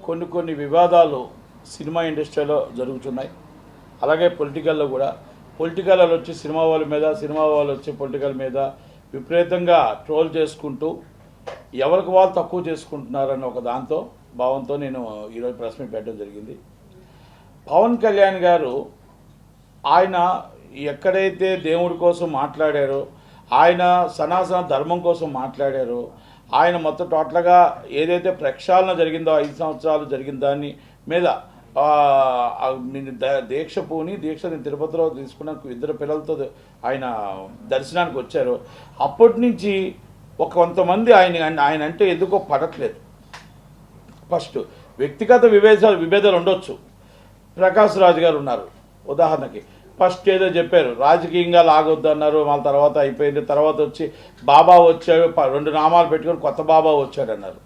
కొన్ని వివాదాలు సినిమా ఇండస్ట్రీలో జరుగుతున్నాయి. అలాగే పొలిటికల్లో కూడా పొలిటికల్ వచ్చి సినిమా వాళ్ళ మీద, సినిమా వాళ్ళు వచ్చి పొలిటికల్ మీద విపరీతంగా ట్రోల్ చేసుకుంటూ ఎవరికి వాళ్ళు తక్కువ చేసుకుంటున్నారన్న ఒక భావంతో నేను ఈరోజు ప్రెస్ మీట్ పెట్టడం జరిగింది. పవన్ కళ్యాణ్ గారు ఆయన ఎక్కడైతే దేవుడి కోసం మాట్లాడారో, ఆయన సనాతన ధర్మం కోసం మాట్లాడారో, ఆయన మొత్తం టోటల్గా ఏదైతే ప్రక్షాళన జరిగిందో 5 సంవత్సరాలు జరిగిన దాన్ని మీద దీక్ష పూని నేను తిరుపతిలో తీసుకున్నాను. 2 పిల్లలతో ఆయన దర్శనానికి వచ్చారు. అప్పటి నుంచి కొంతమంది ఆయన అంటే ఎందుకో పడట్లేదు. ఫస్ట్ వ్యక్తిగత విభేదాలు ఉండొచ్చు. ప్రకాష్ రాజ్ గారు ఉన్నారు ఉదాహరణకి. ఫస్ట్ ఏదో చెప్పారు, రాజకీయంగా లాగొద్దు అన్నారు. వాళ్ళ తర్వాత అయిపోయింది. తర్వాత వచ్చి బాబా వచ్చాడు, 2 నామాలు పెట్టుకొని కొత్త బాబా వచ్చాడు అన్నారు.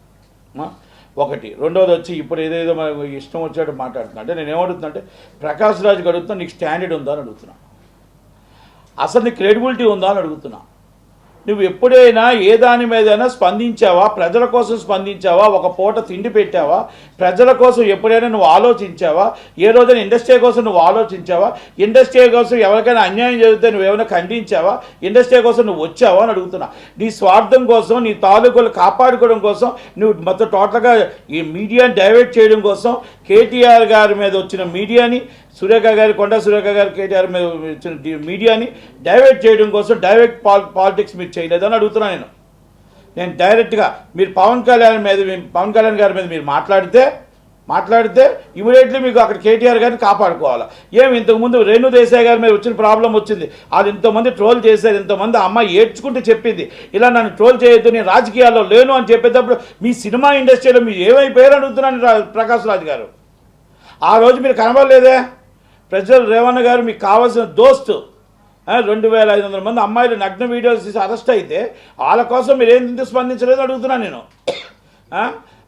ఒకటి. రెండోది వచ్చి ఇప్పుడు ఏదేదో ఇష్టం వచ్చాడు మాట్లాడుతున్నా. అంటే నేను ఏమడుగుతున్నా అంటే ప్రకాష్ రాజ్కి అడుగుతున్నా, నీకు స్టాండర్డ్ ఉందా అని అడుగుతున్నా. అసలు నీకు క్రెడిబిలిటీ ఉందా అని అడుగుతున్నా. నువ్వు ఎప్పుడైనా ఏ దాని మీదైనా స్పందించావా? ప్రజల కోసం స్పందించావా? ఒక పూట తిండి పెట్టావా? ప్రజల కోసం ఎప్పుడైనా నువ్వు ఆలోచించావా? ఏ రోజైనా ఇండస్ట్రీ కోసం నువ్వు ఆలోచించావా? ఇండస్ట్రీ కోసం ఎవరికైనా అన్యాయం జరిగితే నువ్వు ఏమైనా ఖండించావా? ఇండస్ట్రీ కోసం నువ్వు వచ్చావా అని అడుగుతున్నా. నీ స్వార్థం కోసం, నీ తాలూకులు కాపాడుకోవడం కోసం, నువ్వు మొత్తం టోటల్గా ఈ మీడియాని డైవర్ట్ చేయడం కోసం, కేటీఆర్ గారి మీద వచ్చిన మీడియాని, కొండా సురేఖ గారు కేటీఆర్ మీద వచ్చిన మీడియాని డైవర్ట్ చేయడం కోసం డైరెక్ట్ పాలిటిక్స్ మీరు చేయలేదని అడుగుతున్నా. నేను డైరెక్ట్గా మీరు పవన్ కళ్యాణ్ గారి మీద మీరు మాట్లాడితే ఇమీడియట్లీ మీకు అక్కడ కేటీఆర్ గారిని కాపాడుకోవాలి. ఇంతకుముందు రేణు దేశాయ్ గారి మీద వచ్చిన ప్రాబ్లం వచ్చింది. అది ఇంతమంది ట్రోల్ చేశారు. ఇంతమంది అమ్మాయి ఏడ్చుకుంటూ చెప్పింది, ఇలా నన్ను ట్రోల్ చేయొద్దు, నేను రాజకీయాల్లో లేను అని చెప్పేటప్పుడు మీ సినిమా ఇండస్ట్రీలో మీరు ఏమైపోయారు అడుగుతున్నాను ప్రకాష్ రాజ్ గారు. ఆ రోజు మీరు కనబడలేదే. ప్రజలు రేవణ్ గారు మీకు కావాల్సిన దోస్తు 2500 మంది అమ్మాయిలు నగ్న వీడియోస్ తీసి అరెస్ట్ అయితే వాళ్ళ కోసం మీరు ఏంటి స్పందించలేదు అడుగుతున్నాను నేను.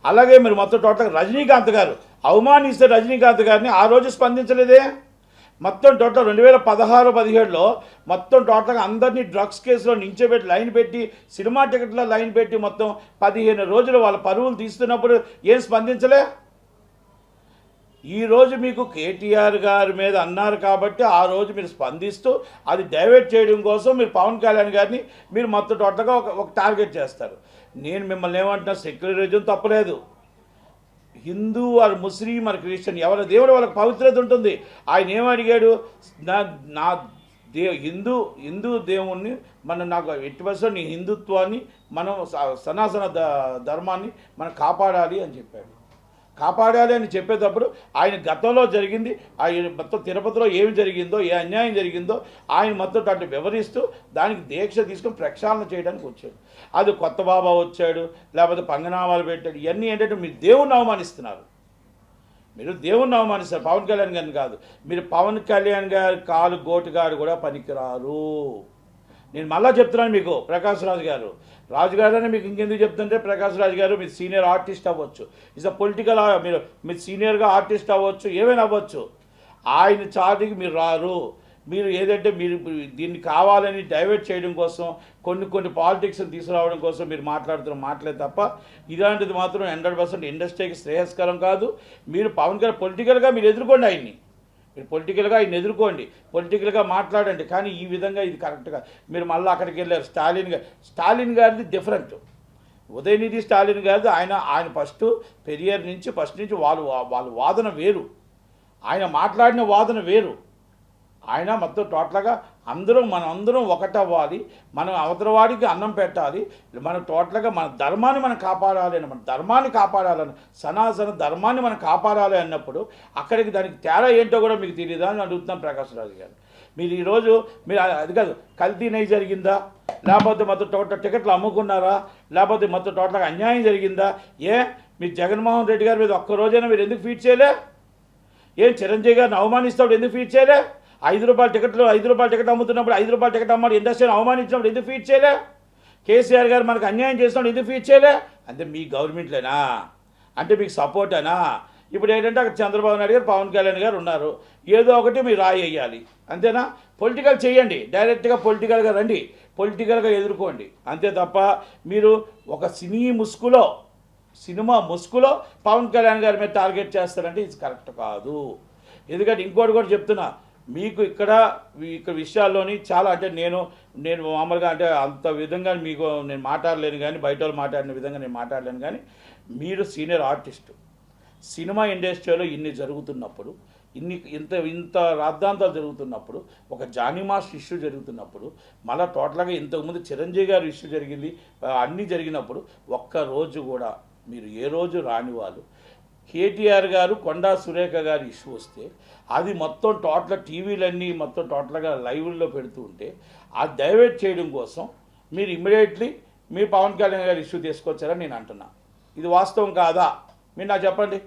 అలాగే మీరు మొత్తం టోటల్ రజనీకాంత్ గారు అవమానిస్తే రజనీకాంత్ గారిని ఆ రోజు స్పందించలేదే. మొత్తం టోటల్ 2016-17లో మొత్తం టోటల్గా అందరినీ డ్రగ్స్ కేసులో నించోబెట్టి లైన్ పెట్టి, సినిమా టికెట్లో లైన్ పెట్టి మొత్తం 15 రోజులు వాళ్ళ పరువులు తీస్తున్నప్పుడు ఏం స్పందించలే. ఈరోజు మీకు కేటీఆర్ గారి మీద అన్నారు కాబట్టి ఆ రోజు మీరు స్పందిస్తూ అది డైవర్ట్ చేయడం కోసం మీరు పవన్ కళ్యాణ్ గారిని మీరు మొత్తం టోటల్గా ఒక టార్గెట్ చేస్తారు. నేను మిమ్మల్ని ఏమంటున్నా, సెక్యులరిజం తప్పలేదు. Hindu or Muslim or Christian ఎవరి దేవుడు వాళ్ళకి పవిత్రత ఉంటుంది. ఆయన ఏమడిగాడు, నా హిందూ దేవుణ్ణి నాకు ఎట్టి పరిస్థితుల్లో నీ హిందుత్వాన్ని మనం సనాతన ధర్మాన్ని మనం కాపాడాలి అని చెప్పాడు. కాపాడాలి అని చెప్పేటప్పుడు ఆయన గతంలో జరిగింది, ఆయన మొత్తం తిరుపతిలో ఏమి జరిగిందో, ఏ అన్యాయం జరిగిందో ఆయన మొత్తం అటు వివరిస్తూ దానికి దీక్ష తీసుకొని ప్రక్షాళన చేయడానికి వచ్చాడు. అది కొత్త బాబా వచ్చాడు, లేకపోతే పంగనామాలు పెట్టాడు. ఇవన్నీ ఏంటంటే మీరు దేవుణ్ణి అవమానిస్తున్నారు. మీరు దేవుణ్ణి అవమానిస్తారు, పవన్ కళ్యాణ్ గారిని కాదు. మీరు పవన్ కళ్యాణ్ గారి కాలు గోటుగాడు కూడా పనికిరారు. నేను మళ్ళా చెప్తున్నాను మీకు, ప్రకాష్ రాజ్ గారు అని మీకు ఇంకెందుకు చెప్తుంటే, ప్రకాష్ రాజ్ గారు మీరు సీనియర్ ఆర్టిస్ట్ అవ్వచ్చు, ఇస్ అ పొలిటికల్, మీరు సీనియర్గా ఆర్టిస్ట్ అవ్వచ్చు, ఏమైనా అవ్వచ్చు. ఆయన చాటికి మీరు రారు. మీరు ఏదంటే మీరు దీన్ని కావాలని డైవర్ట్ చేయడం కోసం, కొన్ని పాలిటిక్స్ తీసుకురావడం కోసం మీరు మాట్లాడుతున్న మాటలే తప్ప ఇలాంటిది మాత్రం 100% ఇండస్ట్రీకి శ్రేయస్కరం కాదు. మీరు పవన్ కళ్యాణ్ పొలిటికల్గా మీరు ఎదుర్కోండి, ఆయన్ని మీరు పొలిటికల్గా ఆయన ఎదుర్కోండి, పొలిటికల్గా మాట్లాడండి. కానీ ఈ విధంగా ఇది కరెక్ట్గా మీరు మళ్ళీ అక్కడికి వెళ్ళారు. స్టాలిన్ గారిది డిఫరెంట్. ఉదయనిధి స్టాలిన్ గారిది ఆయన పెరియర్ నుంచి ఫస్ట్ నుంచి వాళ్ళ వాదన వేరు, ఆయన మాట్లాడిన వాదన వేరు. ఆయన మొత్తం టోటల్గా మనందరం ఒకటవ్వాలి, మనం అవతలవాడికి అన్నం పెట్టాలి, మనం టోటల్గా మన ధర్మాన్ని మనం కాపాడాలి, మన ధర్మాన్ని కాపాడాలని, సనాతన ధర్మాన్ని మనం కాపాడాలి అన్నప్పుడు అక్కడికి దానికి తేడా ఏంటో కూడా మీకు తెలియదా అని అడుగుతున్నాను ప్రకాష్ రాజ్ గారు. మీరు ఈరోజు మీరు అది కాదు, కల్తీ నెయ్యి జరిగిందా, లేకపోతే మొత్తం టోటల్ టికెట్లు అమ్ముకున్నారా, లేకపోతే మొత్తం టోటల్గా అన్యాయం జరిగిందా? మీరు జగన్మోహన్ రెడ్డి గారి మీద ఒక్కరోజైనా మీరు ఎందుకు ఫీట్ చేయలే? చిరంజీవి గారిని అవమానిస్తాడు ఎందుకు ఫీట్ చేయలే? 5 రూపాయల టికెట్ అమ్ముతున్నప్పుడు 5 రూపాయల టికెట్ అమ్మాడు ఇండస్ట్రీని అవమానించినప్పుడు ఎందుకు ఫీట్ చేయలే? కేసీఆర్ గారు మనకు అన్యాయం చేసినప్పుడు ఎందుకు ఫీట్ చేయలే? అంటే మీ గవర్నమెంట్లేనా? అంటే మీకు సపోర్టేనా? ఇప్పుడు ఏంటంటే అక్కడ చంద్రబాబు నాయుడు గారు, పవన్ కళ్యాణ్ గారు ఉన్నారు, ఏదో ఒకటి మీరు రాయి వేయాలి, అంతేనా? పొలిటికల్ చేయండి, డైరెక్ట్గా పొలిటికల్గా రండి, పొలిటికల్గా ఎదుర్కోండి, అంతే తప్ప మీరు ఒక సినీ ముసుగులో సినిమా ముసుగులో పవన్ కళ్యాణ్ గారి మీద టార్గెట్ చేస్తారంటే ఇది కరెక్ట్ కాదు. ఎందుకంటే ఇంకోటి కూడా చెప్తున్నా, మీకు ఇక్కడ విషయాల్లోని చాలా అంటే నేను మామూలుగా అంటే అంత విధంగా మీకు నేను మాట్లాడలేను, కానీ బయట వాళ్ళు మాట్లాడిన విధంగా నేను మాట్లాడలేను. కానీ మీరు సీనియర్ ఆర్టిస్టు, సినిమా ఇండస్ట్రీలో ఇన్ని జరుగుతున్నప్పుడు, ఇంత రాద్ధాంతాలు జరుగుతున్నప్పుడు, ఒక జానీ మాస్టర్ ఇష్యూ జరుగుతున్నప్పుడు, మళ్ళీ టోటల్గా ఇంతకుముందు చిరంజీవి గారి ఇష్యూ జరిగింది, అన్నీ జరిగినప్పుడు ఒక్కరోజు కూడా మీరు ఏ రోజు రాని వాళ్ళు, కేటీఆర్ గారు కొండా సురేఖ గారి ఇష్యూ వస్తే అది మొత్తం టోటల్ టీవీలన్నీ మొత్తం టోటల్గా లైవ్లో పెడుతూ ఉంటే అది డైవర్ట్ చేయడం కోసం మీరు ఇమ్మీడియట్లీ మీరు పవన్ కళ్యాణ్ గారి ఇష్యూ తీసుకొచ్చారని నేను అంటున్నా. ఇది వాస్తవం కాదా? మీరు నాకు చెప్పండి.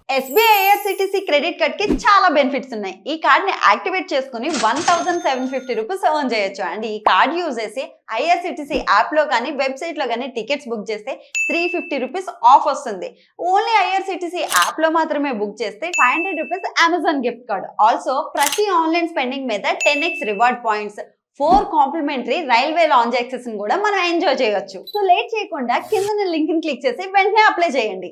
SBI IRCTC క్రెడిట్ కార్డ్ కి చాలా బెనిఫిట్స్ ఉన్నాయి. ఈ కార్డ్ ని యాక్టివేట్ చేసుకుని 1750 రూపీస్ ఎర్న్ చేయొచ్చు. అండ్ ఈ కార్డ్ యూజ్ చేసి IRCTC యాప్ లో కానీ వెబ్సైట్ లో కానీ టికెట్స్ బుక్ చేస్తే 350 రూపీస్ ఆఫ్ వస్తుంది. ఓన్లీ IRCTC యాప్ లో మాత్రమే బుక్ చేస్తే 500 rupees Amazon gift card. Also ప్రతి ఆన్లైన్ స్పెండింగ్ మీద 10x reward points, 4 complimentary railway lounge access కూడా మనం ఎంజాయ్ చేయొచ్చు. సో లేట్ చేయకుండా కింద లింక్ ని క్లిక్ చేసి వెంటనే అప్లై చేయండి.